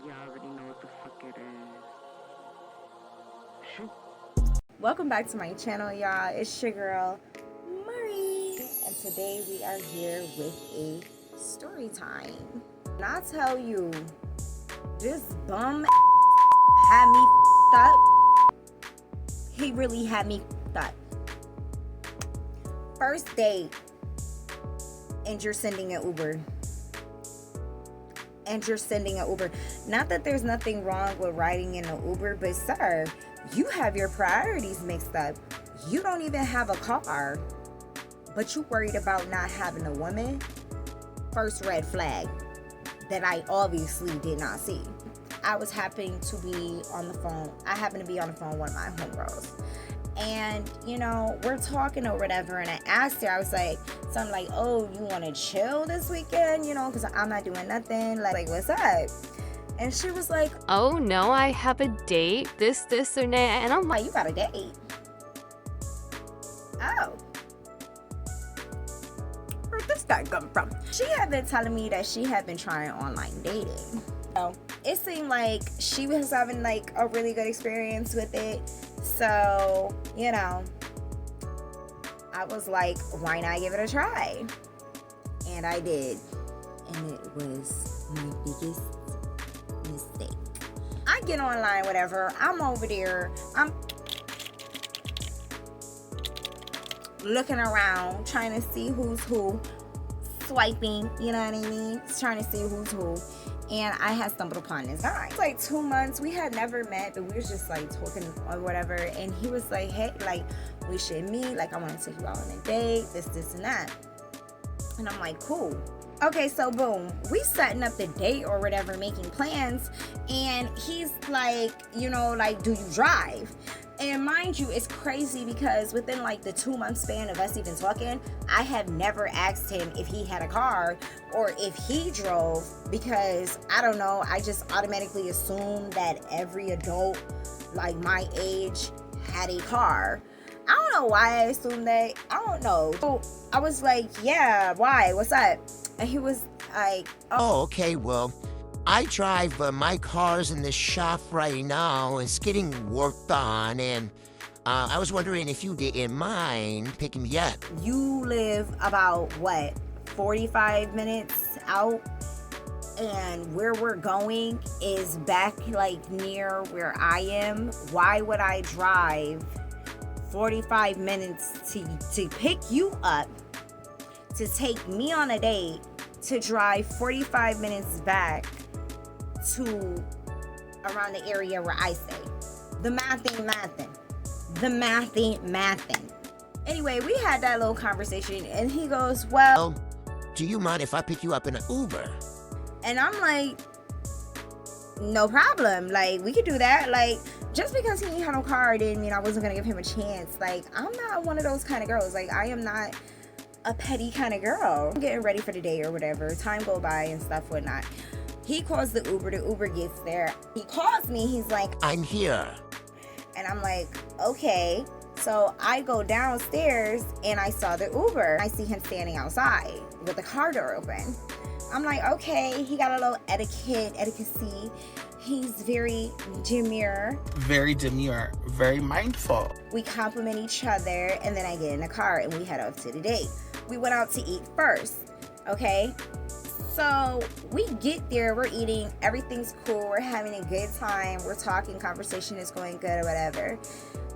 You already know what the fuck it is. Shoot. Welcome back to my channel, y'all. It's your girl, Marie. And today we are here with a story time. And I'll tell you, this bum had me up. He really had me up. First date, and you're sending an Uber. Not that there's nothing wrong with riding in an Uber, but sir, you have your priorities mixed up. You don't even have a car, but you worried about not having a woman. First red flag that I obviously did not see. I happened to be on the phone with one of my homegirls. And, we're talking or whatever. And I asked her, I was like, something like, oh, you want to chill this weekend? Because I'm not doing nothing. Like, what's up? And she was like, oh no, I have a date, this, or that. And I'm like, you got a date? Oh. Where'd this guy come from? She had been telling me that she had been trying online dating. So it seemed like she was having like a really good experience with it. So, I was like, why not give it a try? And I did. And it was my biggest mistake. I get online, whatever. I'm over there. I'm looking around, trying to see who's who. Swiping, you know what I mean? Trying to see who's who. And I had stumbled upon this guy. It's like 2 months. We had never met, but we was just like talking or whatever. And he was like, hey, like, we should meet. Like, I want to take you out on a date, this, and that. And I'm like, cool. Okay, so boom, we setting up the date or whatever, making plans. And he's like, do you drive? And mind you, it's crazy because within like the 2 month span of us even talking, I have never asked him if he had a car or if he drove, because I don't know, I just automatically assumed that every adult like my age had a car. I don't know why I assumed that. I don't know. So I was like, yeah, why? What's up? And he was like, oh, okay, well, I drive, my car's in the shop right now. It's getting worked on, and I was wondering if you didn't mind picking me up. You live about, 45 minutes out? And where we're going is back, like, near where I am. Why would I drive 45 minutes to pick you up, to take me on a date, to drive 45 minutes back to around the area where I stay? The math ain't mathin'. Anyway, we had that little conversation, and he goes, well, do you mind if I pick you up in an Uber? And I'm like, no problem. Like, we could do that. Like, just because he ain't had no car didn't mean I wasn't gonna give him a chance. Like, I'm not one of those kind of girls. Like, I am not a petty kind of girl. I'm getting ready for the day or whatever. Time go by and stuff, whatnot. He calls the Uber gets there. He calls me, he's like, I'm here. And I'm like, okay. So I go downstairs and I saw the Uber. I see him standing outside with the car door open. I'm like, okay, he got a little etiquette. He's very demure. Very demure, very mindful. We compliment each other, and then I get in the car and we head off to the date. We went out to eat first, okay? So we get there, we're eating, everything's cool, we're having a good time, we're talking, conversation is going good or whatever.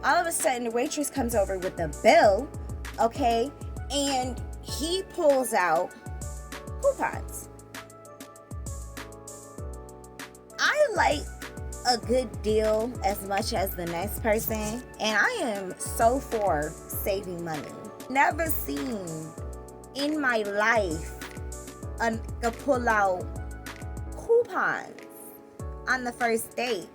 All of a sudden, the waitress comes over with the bill, okay? And he pulls out coupons. I like a good deal as much as the next person, and I am so for saving money. Never seen in my life a pull out coupons on the first date.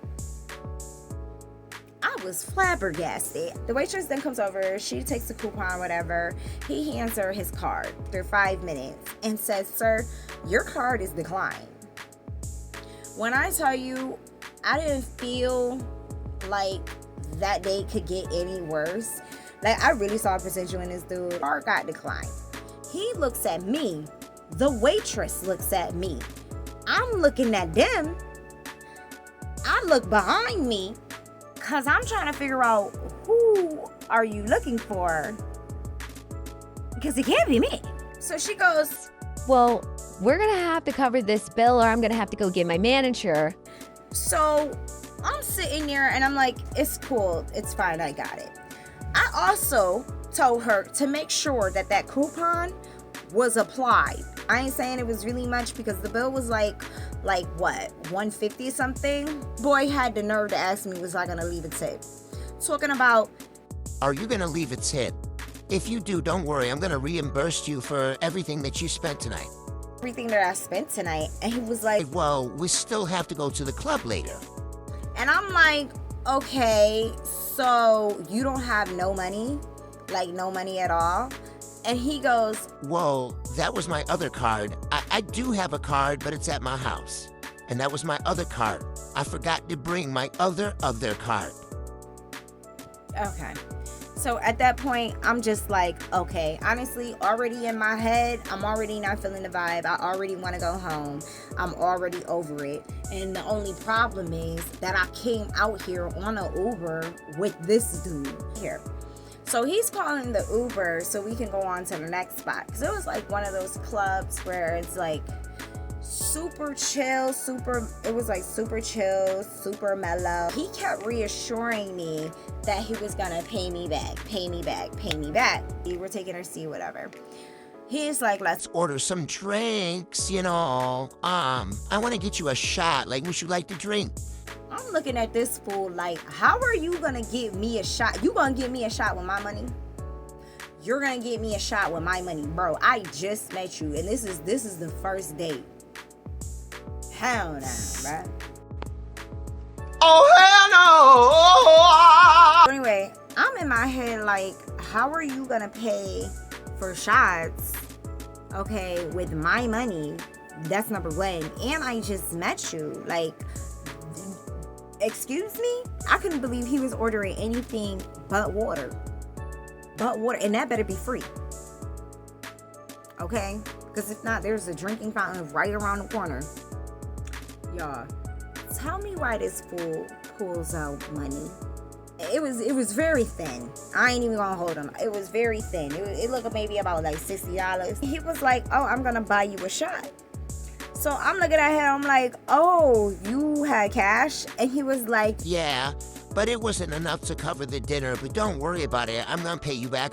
I was flabbergasted. The waitress then comes over, she takes the coupon, whatever. He hands her his card after 5 minutes and says, sir, your card is declined. When I tell you, I didn't feel like that day could get any worse. Like, I really saw potential in this dude. Card got declined. He looks at me. The waitress looks at me. I'm looking at them. I look behind me because I'm trying to figure out who are you looking for? Because it can't be me. So she goes, Well, we're gonna have to cover this bill or I'm gonna have to go get my manager. so I'm sitting there and I'm like, it's cool, it's fine, I got it. I also told her to make sure that that coupon was applied. I ain't saying it was really much because the bill was like what, 150 something? Boy had the nerve to ask me, was I gonna leave a tip? Talking about, Are you gonna leave a tip? If you do, don't worry. I'm gonna reimburse you for everything that you spent tonight. everything that I spent tonight. And he was like, Well, we still have to go to the club later. and I'm like, okay, so you don't have no money? Like no money at all? And he goes, Well, that was my other card. I do have a card, but it's at my house. And that was my other card. I forgot to bring my other card. okay. So at that point, I'm just like, okay, honestly, already in my head, I'm already not feeling the vibe. I already want to go home. I'm already over it. And the only problem is that I came out here on an Uber with this dude here. So he's calling the Uber so we can go on to the next spot. Because it was like one of those clubs where it's like super chill, it was like super chill, super mellow. He kept reassuring me that he was gonna pay me back. We were taking our seat, whatever. He's like, let's Order some drinks, you know. I want to get you a shot. Like, would you like to drink? I'm looking at this fool like, how are you gonna give me a shot? You gonna give me a shot with my money? You're gonna give me a shot with my money, bro. I just met you, and this is the first date. Hell no, bro. Oh, hell no! Anyway, I'm in my head like, how are you gonna pay for shots, okay, with my money? That's number one. And I just met you. Like, excuse me? I couldn't believe he was ordering anything but water. And that better be free. Okay? Because if not, there's a drinking fountain right around the corner. Y'all, tell me why this fool pulls out money. It was very thin. I ain't even gonna hold him. It was very thin. It looked maybe about like $60. He was like, oh, I'm gonna buy you a shot. So I'm looking at him, I'm like, oh, you had cash? And he was like, Yeah, but it wasn't enough to cover the dinner. But don't worry about it. I'm gonna pay you back.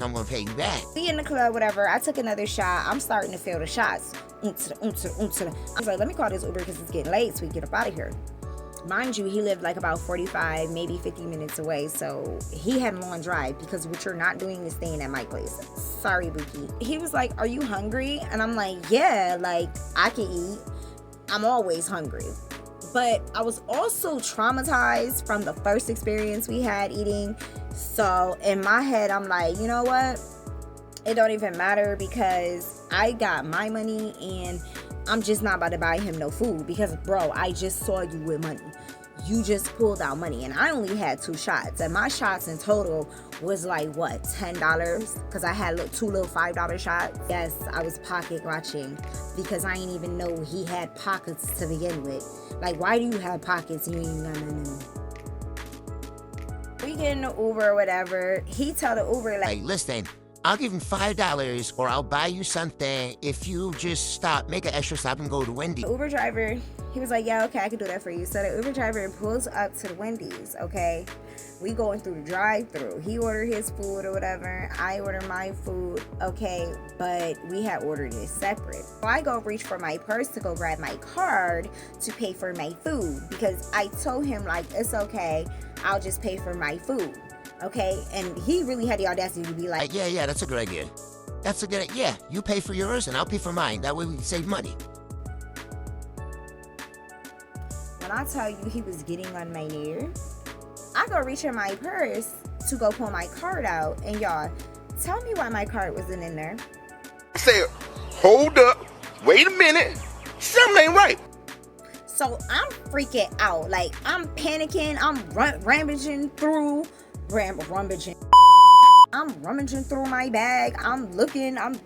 be in the club, whatever. I took another shot. I'm starting to feel the shots. I was like, let me call this Uber because it's getting late so we can get up out of here. Mind you, he lived like about 45, maybe 50 minutes away. So he had a long drive because what you're not doing is staying at my place. Sorry, Buki. He was like, are you hungry? And I'm like, yeah, like I can eat. I'm always hungry. But I was also traumatized from the first experience we had eating. So in my head, I'm like, you know what? It don't even matter because I got my money and I'm just not about to buy him no food because, bro, I just saw you with money. You just pulled out money and I only had 2 shots. And my shots in total was like, what, $10? Because I had 2 little $5 shots. Yes, I was pocket watching because I didn't even know he had pockets to begin with. Like, why do you have pockets? You ain't no. We get in the Uber or whatever. He tell the Uber, like, Hey, listen, I'll give him $5 or I'll buy you something if you just stop, make an extra stop and go to Wendy's. the Uber driver, he was like, yeah, okay, I can do that for you. So the Uber driver pulls up to the Wendy's, okay? We going through the drive-thru. He ordered his food or whatever. I ordered my food, okay? But we had ordered it separate. So I go reach for my purse to go grab my card to pay for my food because I told him, like, it's okay. I'll just pay for my food, okay? And he really had the audacity to be like, Yeah, that's a good idea. Yeah, you pay for yours and I'll pay for mine. That way we can save money. when I tell you he was getting on my nerves, I go reach in my purse to go pull my card out. And y'all, tell me why my card wasn't in there. I said, hold up, wait a minute, something ain't right. So I'm freaking out. Like, I'm panicking. I'm rummaging through my bag. I'm looking. I'm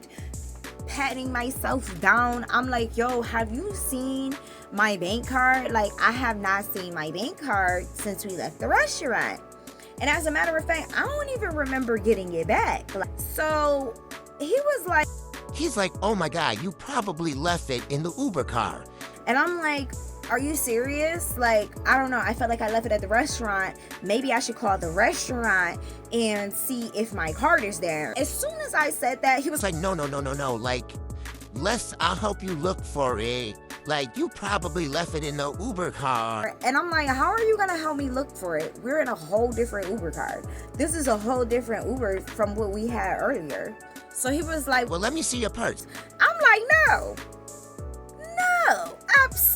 patting myself down. I'm like, yo, have you seen my bank card? Like, I have not seen my bank card since we left the restaurant. And as a matter of fact, I don't even remember getting it back. So he was like, He's like, oh my God, you probably left it in the Uber car. and I'm like, are you serious? Like, I don't know. I felt like I left it at the restaurant. Maybe I should call the restaurant and see if my card is there. As soon as I said that, he was It's like, no. Like, I'll help you look for it. Like, you probably left it in the Uber car. and I'm like, how are you gonna help me look for it? We're in a whole different Uber card. This is a whole different Uber from what we had earlier. So he was like, Well, let me see your purse. I'm like, no,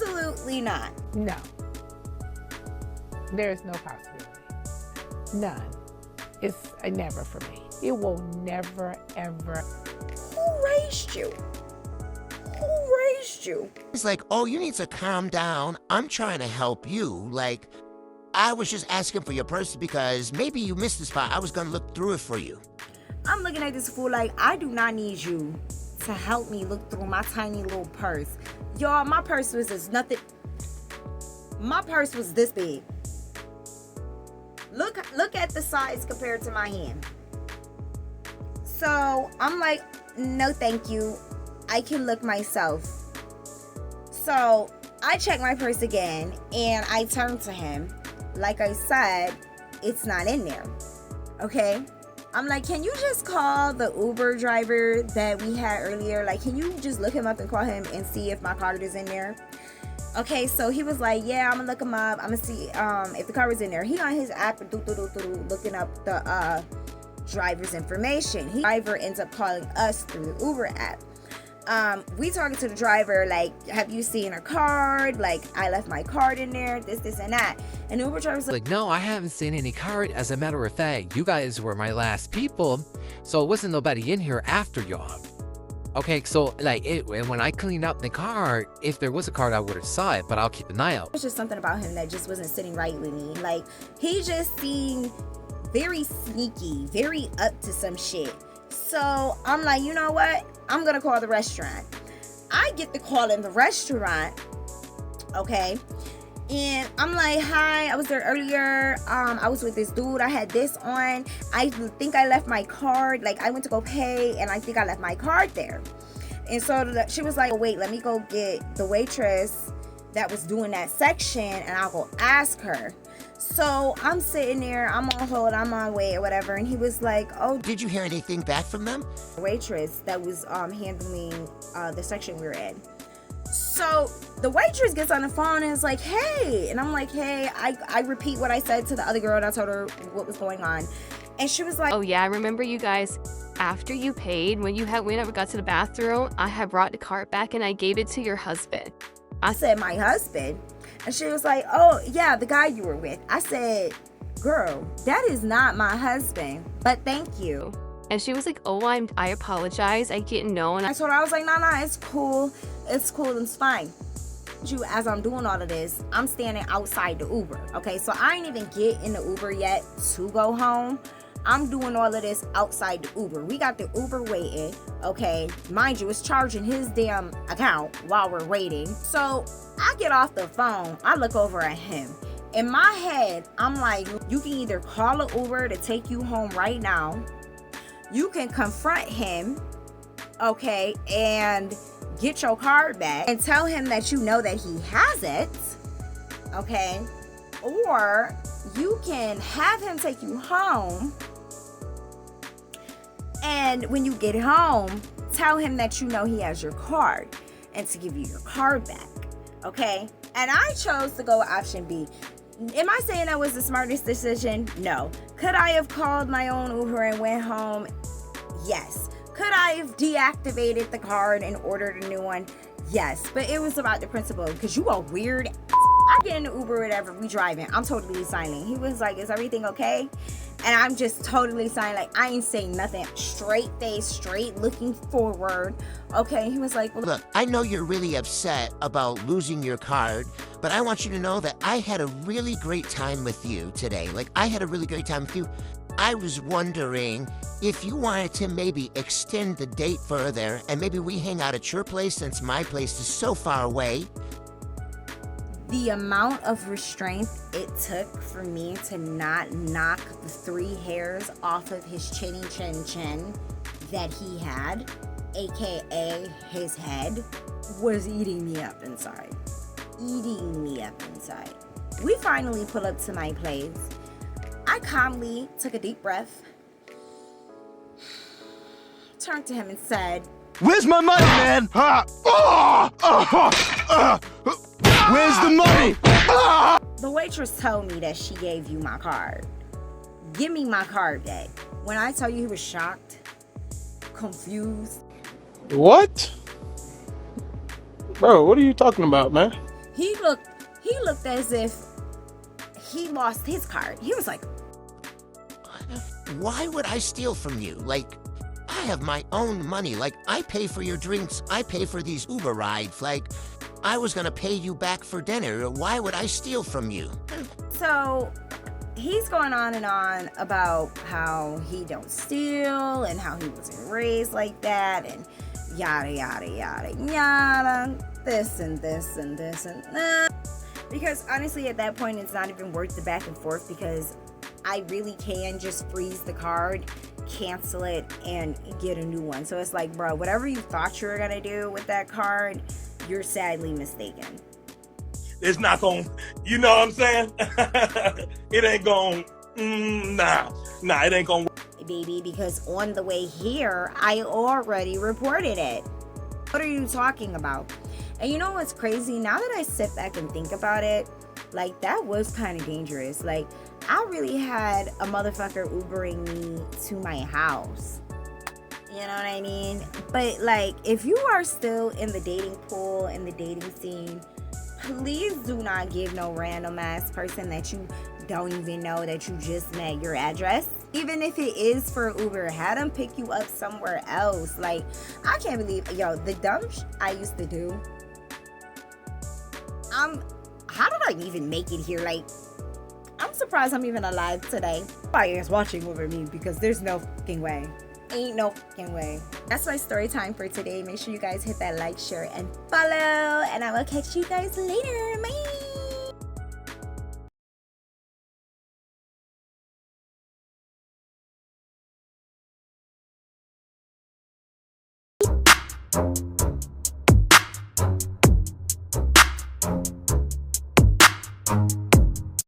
absolutely not. No. There's no possibility. None. It's a never for me. It will never, ever. Who raised you? Who raised you? He's like, oh, you need to calm down. I'm trying to help you. Like, I was just asking for your purse because maybe you missed the spot. I was going to look through it for you. I'm looking at this fool like, I do not need you to help me look through my tiny little purse. Y'all, my purse was just nothing. My purse was this big. Look at the size compared to my hand. So I'm like, no thank you. I can look myself. So I check my purse again and I turn to him. Like I said, it's not in there. Okay? I'm like, can you just call the Uber driver that we had earlier? Like, can you just look him up and call him and see if my card is in there? Okay, so he was like, yeah, I'm gonna look him up. I'm gonna see if the card is in there. He on his app looking up the driver's information. Driver ends up calling us through the Uber app. We talking to the driver like, have you seen a card? Like, I left my card in there, this and that. And the Uber driver's like, No, I haven't seen any card. As a matter of fact, you guys were my last people, so it wasn't nobody in here after y'all. Okay, so like when I cleaned up the card, if there was a card, I would have saw it, but I'll keep an eye out. there's just something about him that just wasn't sitting right with me. Like, he just seemed very sneaky, very up to some shit. So I'm like, you know what? I'm gonna call the restaurant. I get the call in the restaurant, okay? And I'm like, hi, I was there earlier. I was with this dude. I had this on. I think I left my card. Like, I went to go pay, and I think I left my card there. And so she was like, wait, let me go get the waitress that was doing that section, and I'll go ask her. So I'm sitting there. I'm on hold. I'm on wait or whatever. And he was like, oh, Did you hear anything back from them? the waitress that was handling the section we were in. So the waitress gets on the phone and is like, hey. And I'm like, hey. I repeat what I said to the other girl, and I told her what was going on. And she was like, Oh yeah, I remember you guys. After you paid, when you had went got to the bathroom, I had brought the cart back and I gave it to your husband. I said, my husband? And she was like, oh, yeah, the guy you were with. I said, girl, that is not my husband, but thank you. And she was like, oh, I apologize. I didn't know. And I told her, I was like, nah, it's cool. It's cool. It's fine. As I'm doing all of this, I'm standing outside the Uber. Okay, so I ain't even get in the Uber yet to go home. I'm doing all of this outside the Uber. We got the Uber waiting, okay? Mind you, it's charging his damn account while we're waiting. So I get off the phone. I look over at him. In my head, I'm like, you can either call an Uber to take you home right now. You can confront him, okay, and get your card back and tell him that you know that he has it, okay? Or you can have him take you home, and when you get home, tell him that you know he has your card and to give you your card back, okay? And I chose to go with option B. Am I saying that was the smartest decision? No. Could I have called my own Uber and went home? Yes. Could I have deactivated the card and ordered a new one? Yes. But it was about the principle, because you are weird. I get in the Uber, whatever, we driving. I'm totally silent. He was like, is everything okay? And I'm just totally silent. Like, I ain't saying nothing. Straight face, straight looking forward. Okay, he was like, well, Look, I know you're really upset about losing your card, but I want you to know that I had a really great time with you today. Like, I had a really great time with you. I was wondering if you wanted to maybe extend the date further and maybe we hang out at your place since my place is so far away. The amount of restraint it took for me to not knock the 3 hairs off of his chinny chin chin that he had, aka his head, was eating me up inside. Eating me up inside. We finally pull up to my place. I calmly took a deep breath, turned to him and said, "Where's my money, man? Where's the money?" The waitress told me that she gave you my card. Give me my card back. When I tell you he was shocked, confused. What? Bro, what are you talking about, man? He looked as if he lost his card. He was like, Why would I steal from you? Like, I have my own money. Like, I pay for your drinks. I pay for these Uber rides. Like, I was gonna pay you back for dinner. Why would I steal from you? so he's going on and on about how he don't steal and how he wasn't raised like that and yada, yada, yada, yada. This and this and this and that. Because honestly, at that point, it's not even worth the back and forth because I really can just freeze the card, cancel it, and get a new one. So it's like, bro, whatever you thought you were gonna do with that card, you're sadly mistaken. It's not going, you know what I'm saying? It ain't going, nah, it ain't going. Baby, because on the way here, I already reported it. What are you talking about? And you know what's crazy? Now that I sit back and think about it, like, that was kind of dangerous. Like, I really had a motherfucker Ubering me to my house. You know what I mean? But, like, if you are still in the dating pool, in the dating scene, please do not give no random ass person that you don't even know that you just met your address. Even if it is for Uber, have them pick you up somewhere else. Like, I can't believe, yo, the dumb I used to do. How did I even make it here? Like, I'm surprised I'm even alive today. Nobody is watching over me because there's no fucking way. Ain't no fucking way. That's my story time for today. Make sure you guys hit that like, share, and follow. And I will catch you guys later. Bye.